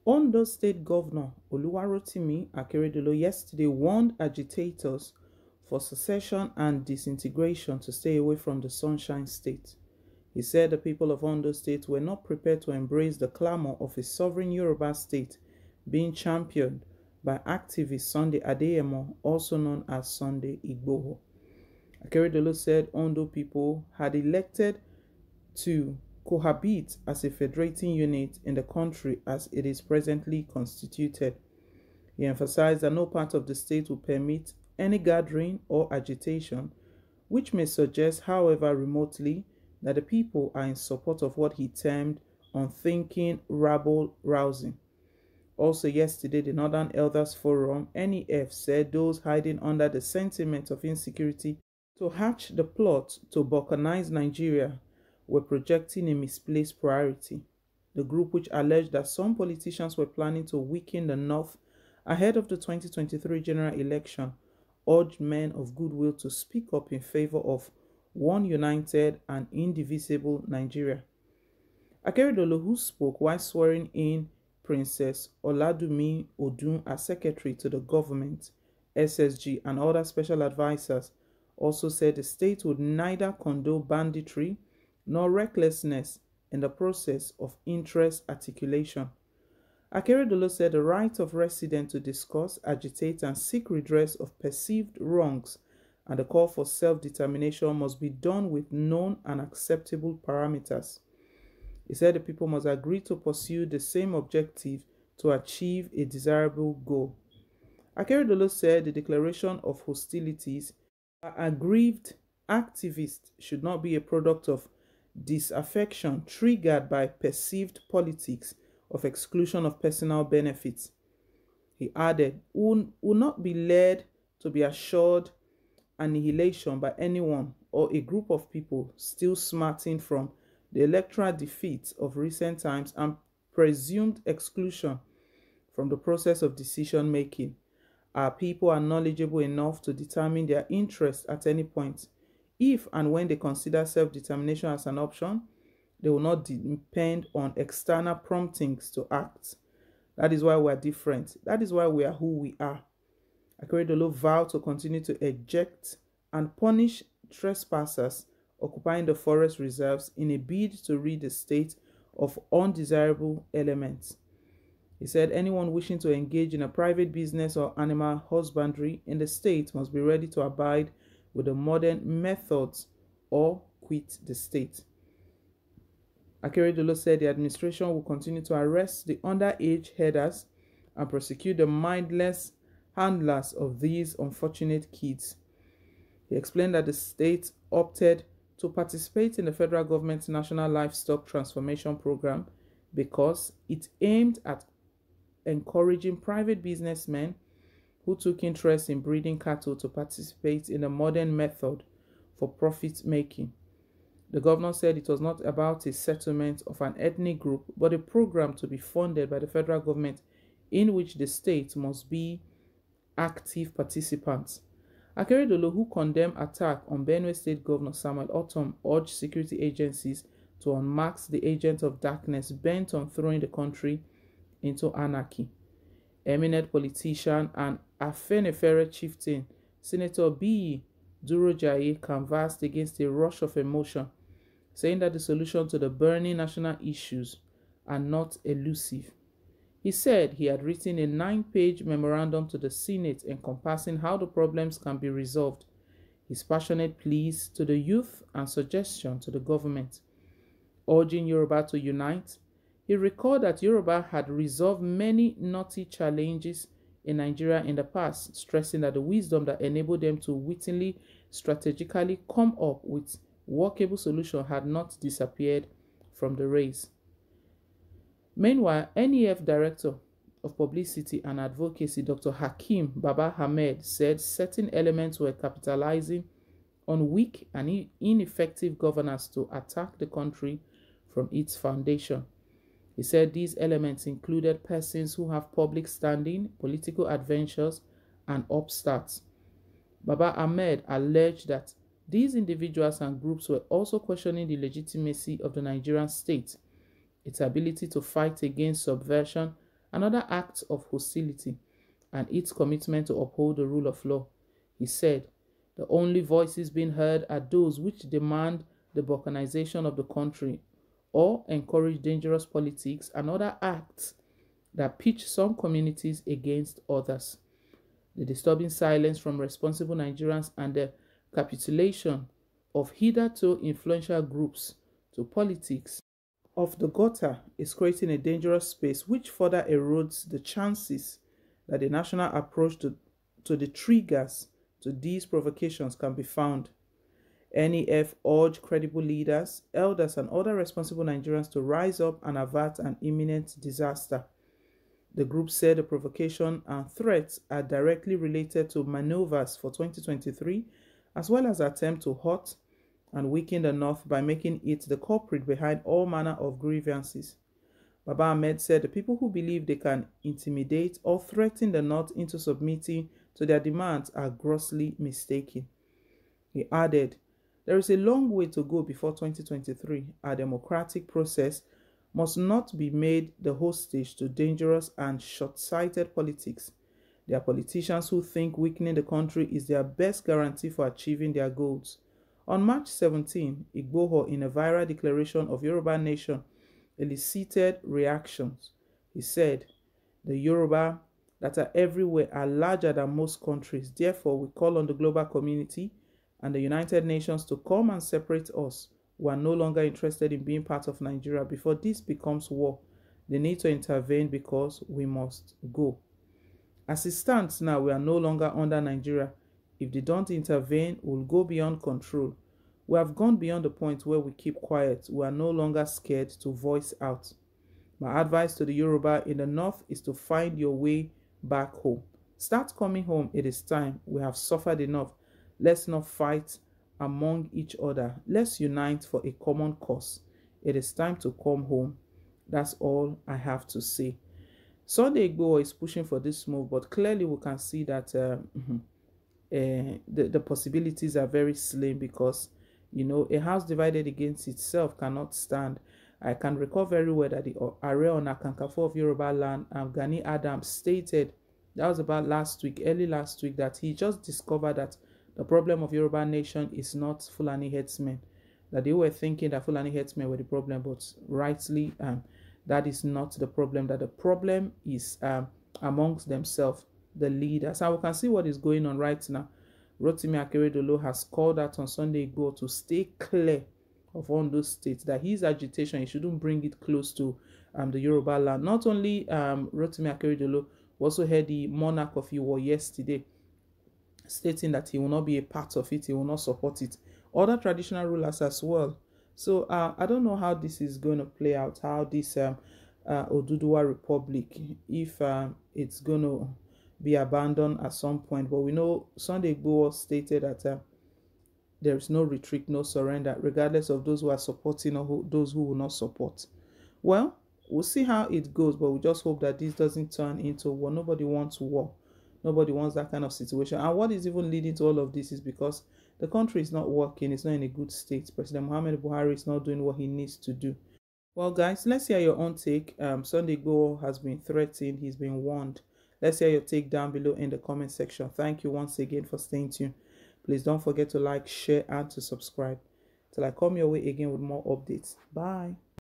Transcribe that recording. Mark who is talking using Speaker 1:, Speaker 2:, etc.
Speaker 1: Ondo State Governor Oluwarotimi Akeredolu yesterday warned agitators for secession and disintegration to stay away from the Sunshine State. He said the people of Ondo State were not prepared to embrace the clamor of a sovereign Yoruba state being championed by activist Sunday Adeyemo, also known as Sunday Igboho. Akeredolu said Ondo people had elected to cohabit as a federating unit in the country as it is presently constituted. He emphasized that no part of the state will permit any gathering or agitation, which may suggest, however remotely, that the people are in support of what he termed unthinking rabble rousing. Also yesterday, the Northern Elders Forum, NEF, said those hiding under the sentiment of insecurity to hatch the plot to balkanize Nigeria were projecting a misplaced priority. The group, which alleged that some politicians were planning to weaken the North ahead of the 2023 general election, urged men of goodwill to speak up in favor of one united and indivisible Nigeria. Akeredolu, who spoke while swearing in Princess Oladumi Odun as secretary to the government, SSG, and other special advisors, also said the state would neither condone banditry nor recklessness in the process of interest articulation. Akeredolu said the right of residents to discuss, agitate, and seek redress of perceived wrongs and the call for self-determination must be done with known and acceptable parameters. He said the people must agree to pursue the same objective to achieve a desirable goal. Akeredolu said the declaration of hostilities by aggrieved activists should not be a product of disaffection triggered by perceived politics of exclusion of personal benefits. He added, will not be led to be assured annihilation by anyone or a group of people still smarting from the electoral defeats of recent times and presumed exclusion from the process of decision making. Our people are knowledgeable enough to determine their interests at any point. If and when they consider self-determination as an option, they will not depend on external promptings to act. That is why we are different. That is why we are who we are. Akeredolu vowed to continue to eject and punish trespassers occupying the forest reserves in a bid to rid the state of undesirable elements. He said anyone wishing to engage in a private business or animal husbandry in the state must be ready to abide with the modern methods or quit the state. Akeredolu said the administration will continue to arrest the underage herders and prosecute the mindless handlers of these unfortunate kids. He explained that the state opted to participate in the federal government's National Livestock Transformation Program because it aimed at encouraging private businessmen who took interest in breeding cattle to participate in a modern method for profit making. The governor said it was not about a settlement of an ethnic group, but a program to be funded by the federal government in which the state must be active participants. Akeredolu, who condemned attack on Benue State Governor Samuel Ortom, urged security agencies to unmask the agent of darkness bent on throwing the country into anarchy. Eminent politician and Afenifere chieftain, Senator B. Durojaye, canvassed against a rush of emotion, saying that the solution to the burning national issues are not elusive. He said he had written a 9-page memorandum to the Senate encompassing how the problems can be resolved, his passionate pleas to the youth and suggestion to the government. Urging Yoruba to unite, he recalled that Yoruba had resolved many knotty challenges in Nigeria in the past, stressing that the wisdom that enabled them to wittingly, strategically come up with workable solutions had not disappeared from the race. Meanwhile, NEF Director of Publicity and Advocacy, Dr. Hakeem Baba Ahmed, said certain elements were capitalizing on weak and ineffective governance to attack the country from its foundation. He said these elements included persons who have public standing, political adventures, and upstarts. Baba Ahmed alleged that these individuals and groups were also questioning the legitimacy of the Nigerian state, its ability to fight against subversion, another act of hostility, and its commitment to uphold the rule of law. He said, the only voices being heard are those which demand the balkanization of the country or encourage dangerous politics and other acts that pitch some communities against others. The disturbing silence from responsible Nigerians and the capitulation of hitherto influential groups to politics of the gutter is creating a dangerous space which further erodes the chances that the national approach to the triggers to these provocations can be found. NEF urged credible leaders, elders, and other responsible Nigerians to rise up and avert an imminent disaster. The group said the provocation and threats are directly related to maneuvers for 2023, as well as attempt to hurt and weaken the North by making it the culprit behind all manner of grievances. Baba Ahmed said the people who believe they can intimidate or threaten the North into submitting to their demands are grossly mistaken. He added, there is a long way to go before 2023. Our democratic process must not be made the hostage to dangerous and short-sighted politics. There are politicians who think weakening the country is their best guarantee for achieving their goals. On March 17, Igboho, in a viral declaration of Yoruba nation, elicited reactions. He said, the Yoruba that are everywhere are larger than most countries. Therefore, we call on the global community and the United Nations to come and separate us who are no longer interested in being part of Nigeria before this becomes war. They need to intervene because we must go. As it stands now, we are no longer under Nigeria. If they don't intervene, we'll go beyond control. We have gone beyond the point where we keep quiet. We are no longer scared to voice out. My advice to the Yoruba in the North is to find your way back home. Start coming home. It is time. We have suffered enough. Let's not fight among each other. Let's unite for a common cause. It is time to come home. That's all I have to say. Sunday Igboho is pushing for this move, but clearly we can see that the possibilities are very slim because, you know, a house divided against itself cannot stand. I can recall very well that the Ààrẹ Ọ̀nà Kakanfò of Yoruba land, Gani Adams, stated, that was about last week, early last week, that he just discovered that the problem of Yoruba nation is not Fulani headsmen. That they were thinking that Fulani headsmen were the problem, but rightly, that is not the problem. That the problem is amongst themselves, the leaders. And we can see what is going on right now. Rotimi Akeredolu has called out on Sunday Igboho to stay clear of Ondo State, that his agitation, he shouldn't bring it close to the Yoruba land. Not only Rotimi Akeredolu, we also heard the monarch of Iwo yesterday stating that he will not be a part of it, he will not support it. Other traditional rulers as well. So I don't know how this is going to play out, how this Oduduwa Republic, if it's going to be abandoned at some point. But we know Sunday Igboho stated that there is no retreat, no surrender, regardless of those who are supporting or those who will not support. Well, we'll see how it goes, but we just hope that this doesn't turn into war. Nobody wants war. Nobody wants that kind of situation. And what is even leading to all of this is because the country is not working. It's not in a good state. President Muhammadu Buhari is not doing what he needs to do. Well, guys, let's hear your own take. Sunday Igboho has been threatened. He's been warned. Let's hear your take down below in the comment section. Thank you once again for staying tuned. Please don't forget to like, share, and to subscribe. Till I come your way again with more updates. Bye.